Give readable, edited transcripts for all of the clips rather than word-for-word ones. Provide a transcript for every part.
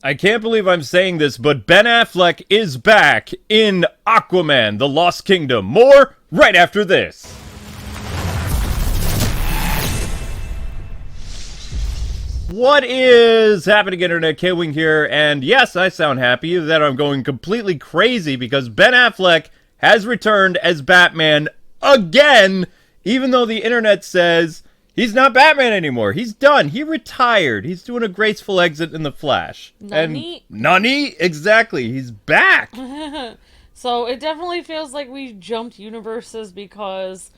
I can't believe I'm saying this, but Ben Affleck is back in Aquaman, The Lost Kingdom. More right after this. What is happening, Internet? K-Wing here, and yes, I sound happy that I'm going completely crazy because Ben Affleck has returned as Batman again, even though the Internet says he's not Batman anymore. He's done. He retired. He's doing a graceful exit in The Flash. Nani? And Nani? Exactly. He's back. So it definitely feels like we jumped universes because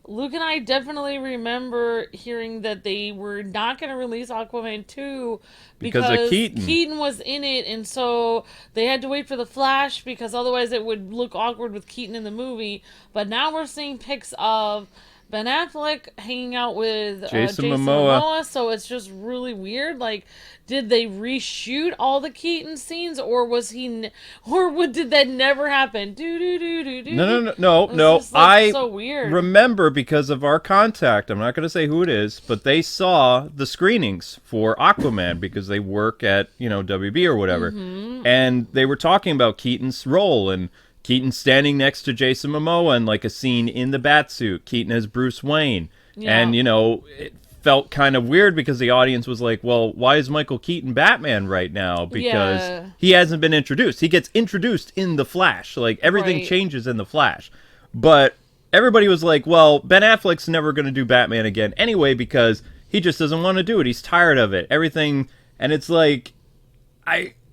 Luke and I definitely remember hearing that they were not going to release Aquaman 2 Because of Keaton. Keaton was in it, and so they had to wait for the Flash because otherwise it would look awkward with Keaton in the movie. But now we're seeing pics of Ben Affleck hanging out with Jason Momoa. So it's just really weird. Like, did they reshoot all the Keaton scenes, or was he, did that never happen? No. Just, like, so weird. Remember because of our contact. I'm not going to say who it is, but they saw the screenings for Aquaman because they work at WB or whatever, and they were talking about Keaton's role and Keaton standing next to Jason Momoa in like a scene in the Batsuit. Keaton as Bruce Wayne. Yeah. And, it felt kind of weird because the audience was like, well, why is Michael Keaton Batman right now? Because he hasn't been introduced. He gets introduced in The Flash. Like, everything changes in The Flash. But everybody was like, well, Ben Affleck's never going to do Batman again anyway because he just doesn't want to do it. He's tired of it. Everything. And it's like,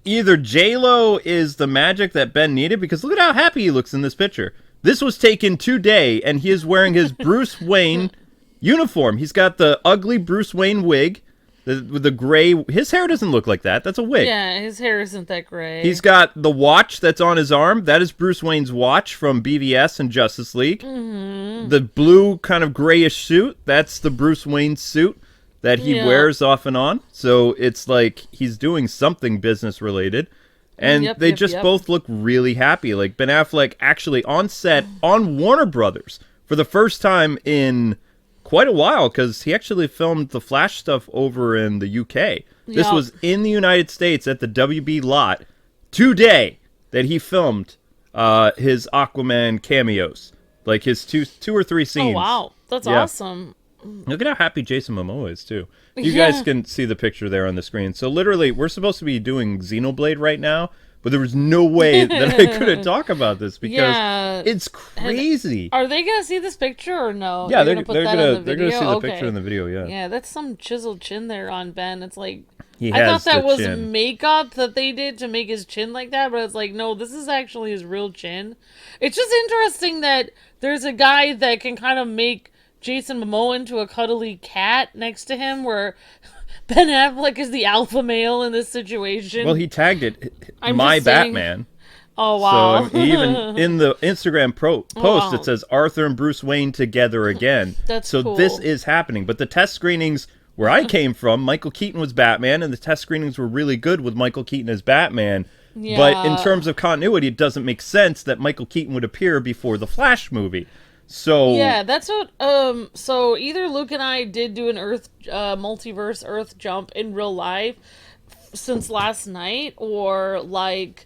either J-Lo is the magic that Ben needed, because look at how happy he looks in this picture. This was taken today, and he is wearing his Bruce Wayne uniform. He's got the ugly Bruce Wayne wig, with the gray. His hair doesn't look like that. That's a wig. Yeah, his hair isn't that gray. He's got the watch that's on his arm. That is Bruce Wayne's watch from BVS and Justice League. Mm-hmm. The blue kind of grayish suit, that's the Bruce Wayne suit that he wears off and on. So it's like he's doing something business related. And they just both look really happy. Like Ben Affleck actually on set on Warner Brothers for the first time in quite a while, because he actually filmed the Flash stuff over in the UK. This was in the United States at the WB lot today that he filmed his Aquaman cameos. Like his two or three scenes. Oh, wow. That's awesome. Look at how happy Jason Momoa is, too. You guys can see the picture there on the screen. So, literally, we're supposed to be doing Xenoblade right now, but there was no way that I couldn't talk about this because it's crazy. Are they going to see this picture or no? Yeah, they're going to see the picture in the video, yeah. Yeah, that's some chiseled chin there on Ben. It's like, I thought that was makeup that they did to make his chin like that, but it's like, no, this is actually his real chin. It's just interesting that there's a guy that can kind of make Jason Momoa into a cuddly cat next to him, where Ben Affleck is the alpha male in this situation. Well, he tagged it, my Batman. Oh, wow. So even in the Instagram post, it says Arthur and Bruce Wayne together again. That's so cool. This is happening. But the test screenings where I came from, Michael Keaton was Batman, and the test screenings were really good with Michael Keaton as Batman. Yeah. But in terms of continuity, it doesn't make sense that Michael Keaton would appear before the Flash movie. So yeah, that's what. So either Luke and I did do an multiverse Earth jump in real life since last night, or like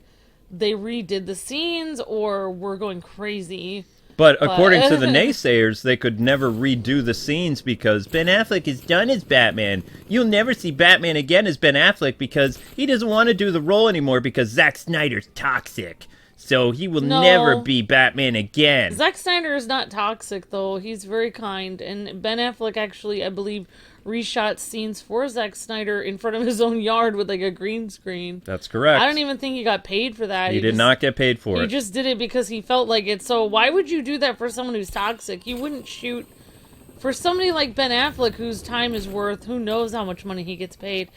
they redid the scenes, or we're going crazy. But according to the naysayers, they could never redo the scenes because Ben Affleck is done as Batman. You'll never see Batman again as Ben Affleck because he doesn't want to do the role anymore because Zack Snyder's toxic. So he will never be Batman again. Zack Snyder is not toxic, though. He's very kind. And Ben Affleck actually, I believe, reshot scenes for Zack Snyder in front of his own yard with like a green screen. That's correct. I don't even think he got paid for that. He did not get paid for it. He just did it because he felt like it. So why would you do that for someone who's toxic? You wouldn't shoot for somebody like Ben Affleck, whose time is worth, who knows how much money he gets paid.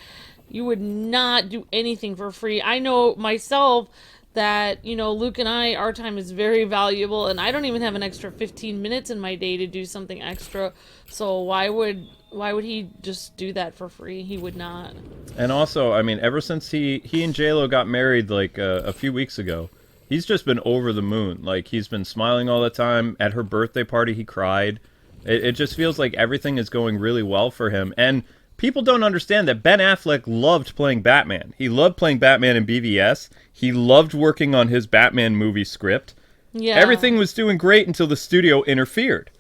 You would not do anything for free. I know myself that, Luke and I, our time is very valuable, and I don't even have an extra 15 minutes in my day to do something extra. So why would he just do that for free? He would not. And also, I mean, ever since he and J-Lo got married like a few weeks ago, he's just been over the moon. Like, he's been smiling all the time. At her birthday party, he cried. It just feels like everything is going really well for him. And people don't understand that Ben Affleck loved playing Batman. He loved playing Batman in BVS. He loved working on his Batman movie script. Yeah. Everything was doing great until the studio interfered.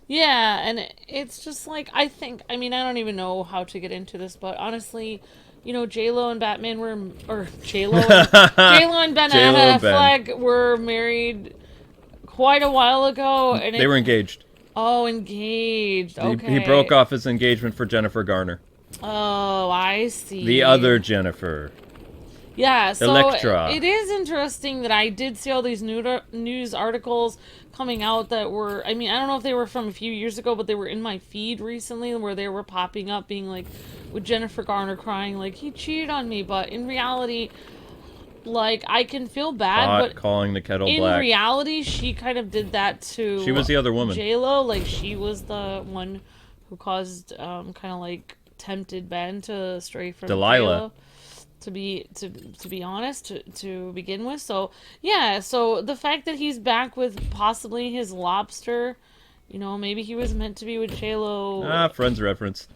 Yeah, and it's just like, I don't even know how to get into this, but honestly, J-Lo and Batman were, or J-Lo and Ben J-Lo and Affleck were married quite a while ago. And they were engaged. Oh, engaged. Okay. He broke off his engagement for Jennifer Garner. Oh, I see. The other Jennifer. Yeah, so Electra. it is interesting that I did see all these news articles coming out that were, I don't know if they were from a few years ago, but they were in my feed recently where they were popping up being like, with Jennifer Garner crying, like, he cheated on me, but in reality, like, I can feel bad, but calling the kettle in black. reality, she kind of did that to She was the other woman. J-Lo, like, she was the one who caused, kind of like, tempted Ben to stray from Delilah. J-Lo. To be honest, to begin with. So yeah, so the fact that he's back with possibly his lobster, maybe he was meant to be with J-Lo. Friends reference.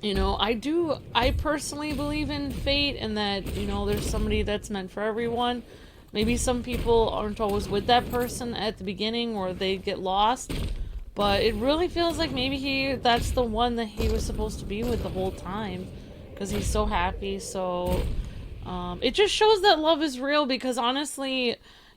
I personally believe in fate and that, there's somebody that's meant for everyone. Maybe some people aren't always with that person at the beginning or they get lost. But it really feels like maybe that's the one that he was supposed to be with the whole time. Because he's so happy, so it just shows that love is real. Because honestly,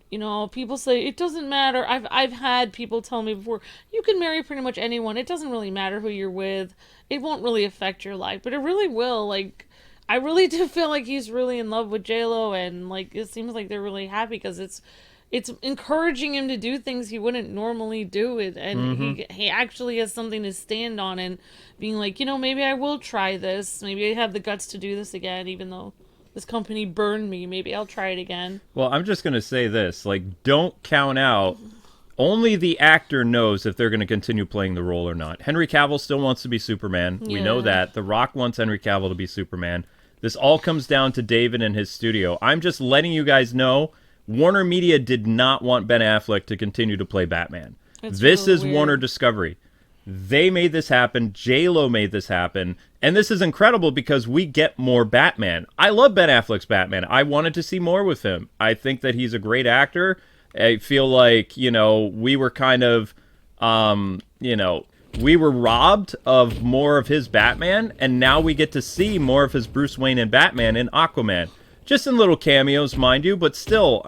people say it doesn't matter. I've had people tell me before, you can marry pretty much anyone. It doesn't really matter who you're with. It won't really affect your life, but it really will. Like, I really do feel like he's really in love with J-Lo, and like it seems like they're really happy because it's encouraging him to do things he wouldn't normally do, and he actually has something to stand on and being like, maybe I will try this. Maybe I have the guts to do this again, even though this company burned me. Maybe I'll try it again. Well, I'm just going to say this. Like, don't count out. Only the actor knows if they're going to continue playing the role or not. Henry Cavill still wants to be Superman. We know that. The Rock wants Henry Cavill to be Superman. This all comes down to David and his studio. I'm just letting you guys know Warner Media did not want Ben Affleck to continue to play Batman. This really is weird. Warner Discovery. They made this happen. J-Lo made this happen. And this is incredible because we get more Batman. I love Ben Affleck's Batman. I wanted to see more with him. I think that he's a great actor. I feel like, we were kind of, we were robbed of more of his Batman. And now we get to see more of his Bruce Wayne and Batman in Aquaman. Just in little cameos, mind you, but still,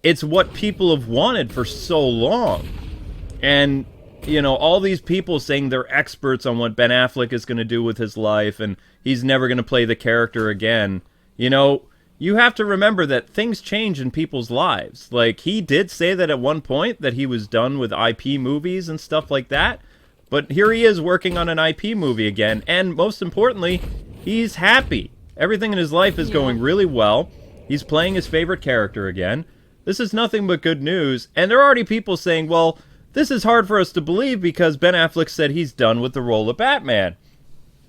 it's what people have wanted for so long. And, all these people saying they're experts on what Ben Affleck is going to do with his life and he's never going to play the character again. You have to remember that things change in people's lives. Like, he did say that at one point that he was done with IP movies and stuff like that. But here he is working on an IP movie again. And most importantly, he's happy. Everything in his life is going really well. He's playing his favorite character again. This is nothing but good news. And there are already people saying, well, this is hard for us to believe because Ben Affleck said he's done with the role of Batman.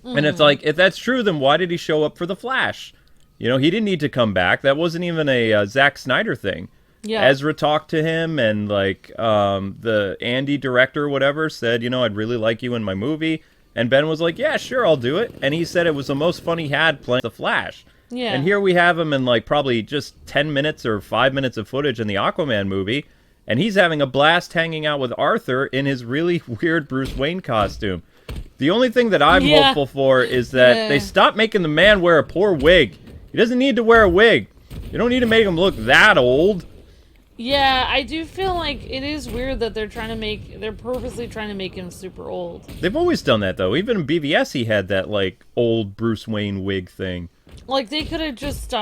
And it's like, if that's true, then why did he show up for The Flash? He didn't need to come back. That wasn't even a Zack Snyder thing. Yeah. Ezra talked to him and the Andy director or whatever said, I'd really like you in my movie. And Ben was like, yeah, sure, I'll do it. And he said it was the most fun he had playing The Flash. Yeah. And here we have him in probably just 10 minutes or 5 minutes of footage in the Aquaman movie. And he's having a blast hanging out with Arthur in his really weird Bruce Wayne costume. The only thing that I'm hopeful for is that they stop making the man wear a poor wig. He doesn't need to wear a wig. You don't need to make him look that old. Yeah, I do feel like it is weird that they're purposely trying to make him super old. They've always done that, though. Even in BVS, he had that, old Bruce Wayne wig thing. Like, they could have just,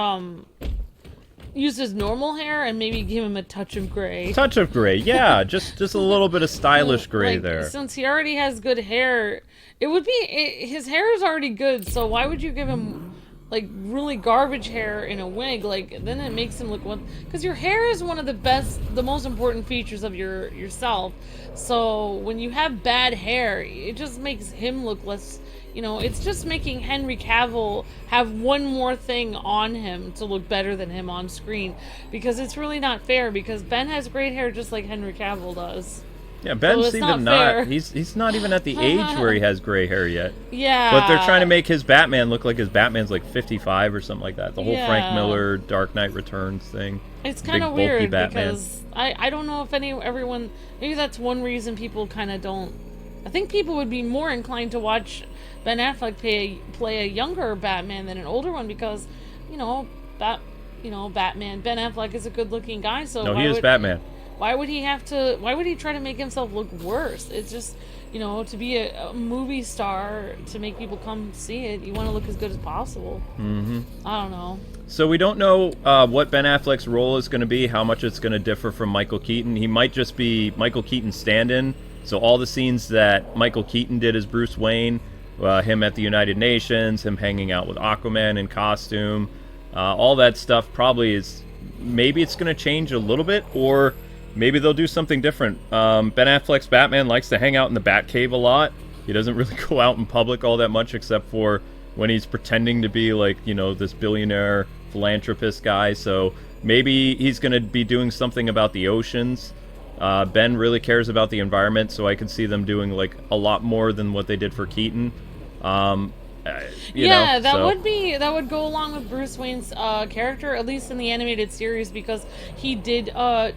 used his normal hair and maybe give him a touch of gray. Touch of gray, yeah. just a little bit of stylish gray there. Since he already has good hair, his hair is already good, so why would you give him really garbage hair in a wig? Then it makes him look because your hair is one of the most important features of yourself. So when you have bad hair, it just makes him look less. It's just making Henry Cavill have one more thing on him to look better than him on screen, because it's really not fair, because Ben has great hair just like Henry Cavill does. Yeah, Ben's it's even not fair. he's not even at the age where he has gray hair yet. Yeah. But they're trying to make his Batman look like his Batman's like 55 or something like that. The whole Yeah. Frank Miller Dark Knight Returns thing. It's Big, kind of bulky weird Batman. because I don't know if everyone, maybe that's one reason people kind of don't. I think people would be more inclined to watch Ben Affleck play a younger Batman than an older one because, you know, Batman. Ben Affleck is a good-looking guy, so No, he is Batman. Why would he have to? Why would he try to make himself look worse? It's just, you know, to be a movie star, to make people come see it, you want to look as good as possible. Mm-hmm. I don't know. So we don't know what Ben Affleck's role is going to be, how much it's going to differ from Michael Keaton. He might just be Michael Keaton's stand-in. So all the scenes that Michael Keaton did as Bruce Wayne, him at the United Nations, him hanging out with Aquaman in costume, all that stuff probably is, maybe it's going to change a little bit, or maybe they'll do something different. Ben Affleck's Batman likes to hang out in the Batcave a lot. He doesn't really go out in public all that much, except for when he's pretending to be, like, you know, this billionaire philanthropist guy. So maybe he's going to be doing something about the oceans. Ben really cares about the environment, so I can see them doing, like, a lot more than what they did for Keaton. That would go along with Bruce Wayne's character, at least in the animated series, because he did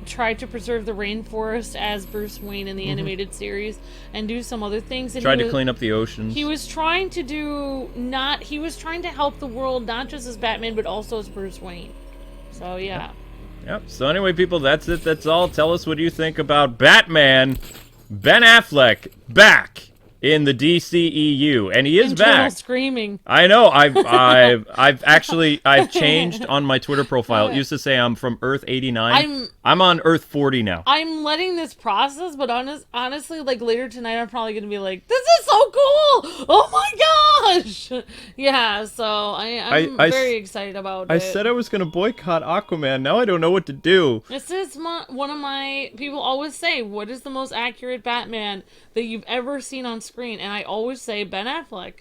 try to preserve the rainforest as Bruce Wayne in the animated series and do some other things. And tried to clean up the oceans. He was trying to he was trying to help the world, not just as Batman, but also as Bruce Wayne. So, yeah. Yep. So anyway, people, that's it. That's all. Tell us what you think about Batman, Ben Affleck, back in the DCEU, and he is back. Screaming. I know. I've actually changed on my Twitter profile. It used to say I'm from Earth 89. I'm on Earth 40 now. I'm letting this process, but honestly, like later tonight, I'm probably gonna be like, "This is so cool! Oh my gosh!" Yeah. So I'm very excited about it. I said I was gonna boycott Aquaman. Now I don't know what to do. This is one of my people always say, "What is the most accurate Batman that you've ever seen on screen?" And I always say Ben Affleck.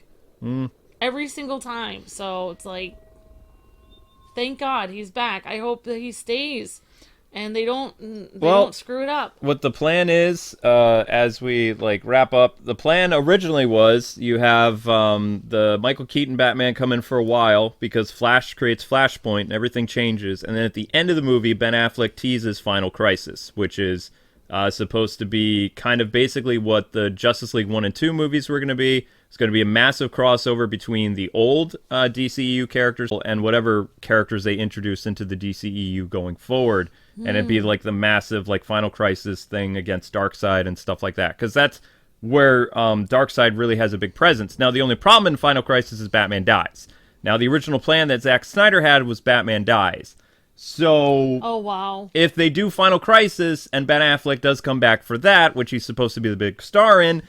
Every single time. So it's like, thank God he's back. I hope that he stays and they don't screw it up. What the plan is, as we wrap up, the plan originally was you have the Michael Keaton Batman come in for a while because Flash creates Flashpoint and everything changes, and then at the end of the movie, Ben Affleck teases Final Crisis, which is supposed to be kind of basically what the Justice League 1 and 2 movies were going to be. It's going to be a massive crossover between the old DCEU characters and whatever characters they introduce into the DCEU going forward. And it'd be like the massive Final Crisis thing against Darkseid and stuff like that. Because that's where Darkseid really has a big presence. Now, the only problem in Final Crisis is Batman dies. Now, the original plan that Zack Snyder had was Batman dies. So, oh wow! If they do Final Crisis and Ben Affleck does come back for that, which he's supposed to be the big star in,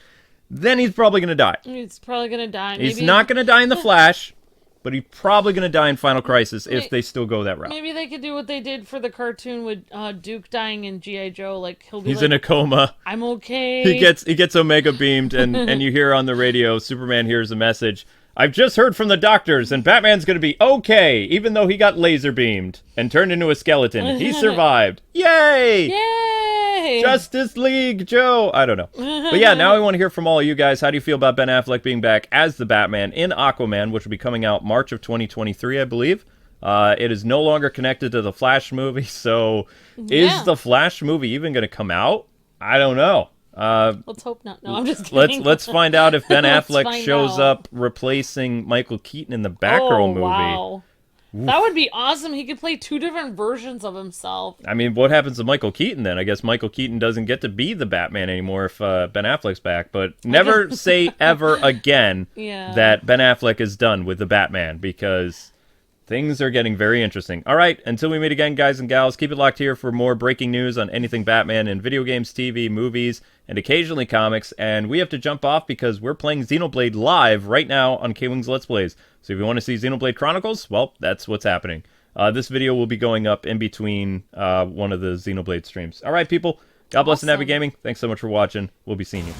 then he's probably going to die. He's probably going to die. He's not going to die in The Flash, but he's probably going to die in Final Crisis if they still go that route. Maybe they could do what they did for the cartoon with Duke dying in G.I. Joe. Like he's in a coma. I'm okay. He gets Omega beamed, and you hear on the radio, Superman hears a message. I've just heard from the doctors, and Batman's going to be okay, even though he got laser beamed and turned into a skeleton. He survived. Yay! Yay! Justice League, Joe! I don't know. But yeah, now I want to hear from all of you guys. How do you feel about Ben Affleck being back as the Batman in Aquaman, which will be coming out March of 2023, I believe? It is no longer connected to the Flash movie, so is the Flash movie even going to come out? I don't know. Let's hope not. No, I'm just kidding. Let's find out if Ben Affleck shows up replacing Michael Keaton in the Batgirl movie. Wow. That would be awesome. He could play two different versions of himself. I mean, what happens to Michael Keaton then? I guess Michael Keaton doesn't get to be the Batman anymore if Ben Affleck's back. But never say ever again that Ben Affleck is done with the Batman, because things are getting very interesting. All right, until we meet again, guys and gals, keep it locked here for more breaking news on anything Batman in video games, TV, movies, and occasionally comics. And we have to jump off because we're playing Xenoblade live right now on K-Wings Let's Plays. So if you want to see Xenoblade Chronicles, well, that's what's happening. This video will be going up in between one of the Xenoblade streams. All right, people. God bless and happy gaming. Thanks so much for watching. We'll be seeing you.